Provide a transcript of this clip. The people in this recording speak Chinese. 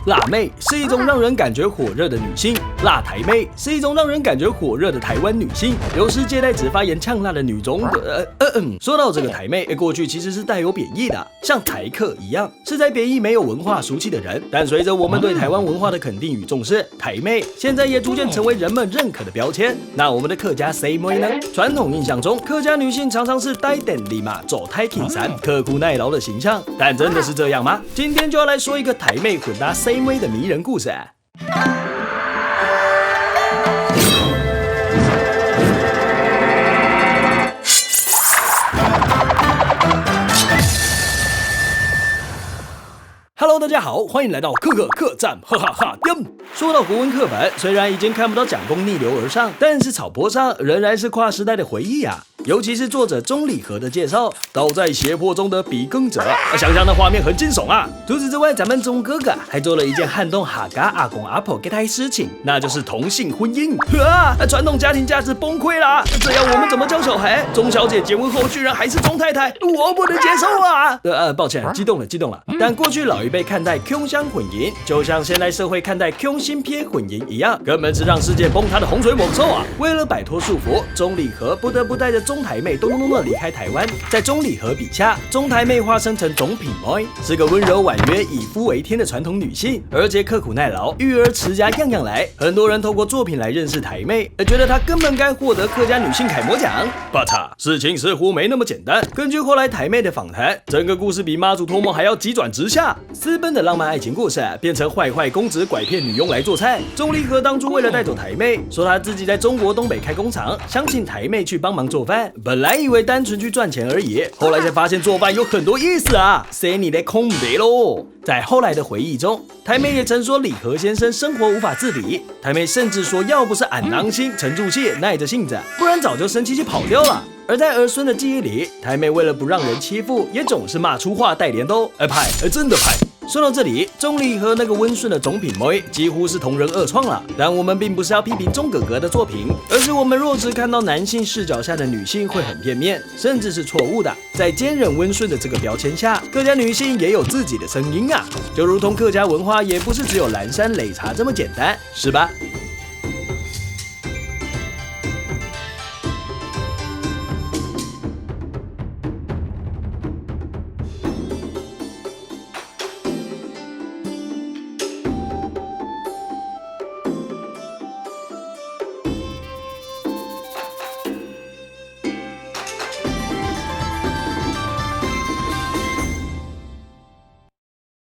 辣妹是一种让人感觉火热的女性，辣台妹是一种让人感觉火热的台湾女性，有时借代指发言呛辣的女中。说到这个台妹，过去其实是带有贬义的，像台客一样，是在贬义没有文化俗气的人。但随着我们对台湾文化的肯定与重视，台妹现在也逐渐成为人们认可的标签。那我们的客家 C 妹呢？传统印象中，客家女性常常是呆等立马走太挺山、刻苦耐劳的形象，但真的是这样吗？今天就要来说一个台妹混搭 C 妹的迷人故事。Hello， 大家好，欢迎来到客栈，哈哈哈哟。说到国文课本，虽然已经看不到蒋公逆流而上，但是草坡上仍然是跨时代的回忆啊。尤其是作者钟礼和的介绍，倒在胁迫中的比耕者，想象的画面很惊悚啊。除此之外，咱们钟哥哥还做了一件撼动哈嘎阿公阿婆给他的事情，那就是同性婚姻。传统家庭价值崩溃啦！这样我们怎么教小孩？钟小姐结婚后居然还是钟太太，我不能接受啊！抱歉，激动了。但过去老一辈看待 Q 乡混姻，就像现代社会看待 Q 新撇混姻一样，根本是让世界崩塌的洪水猛兽啊！为了摆脱束缚，钟礼和不得不带着钟台妹咚咚咚的离开台湾。在钟礼和笔下，钟台妹化身成钟品妹，是个温柔婉约、以夫为天的传统女性，而且刻苦耐劳，育儿持家样样来。很多人透过作品来认识台妹，觉得她根本该获得客家女性楷模奖。But 事情似乎没那么简单。根据后来台妹的访谈，整个故事比妈祖托梦还要急转直下。私奔的浪漫爱情故事变成坏公子拐骗女佣来做菜。钟礼和当初为了带走台妹，说他自己在中国东北开工厂，想请台妹去帮忙做饭。本来以为单纯去赚钱而已，后来才发现做饭有很多意思啊！塞你的空白喽！在后来的回忆中，台妹也曾说礼和先生生活无法自理。台妹甚至说，要不是俺囊心沉住气耐着性子，不然早就生气就跑掉了。而在儿孙的记忆里，台妹为了不让人欺负，也总是骂粗话带镰刀，真的派。说到这里，钟礼和那个温顺的钟品妹几乎是同人二创了。但我们并不是要批评钟哥哥的作品，而是我们若只看到男性视角下的女性会很片面，甚至是错误的。在坚韧温顺的这个标签下，客家女性也有自己的声音啊，就如同客家文化也不是只有蓝山擂茶这么简单，是吧？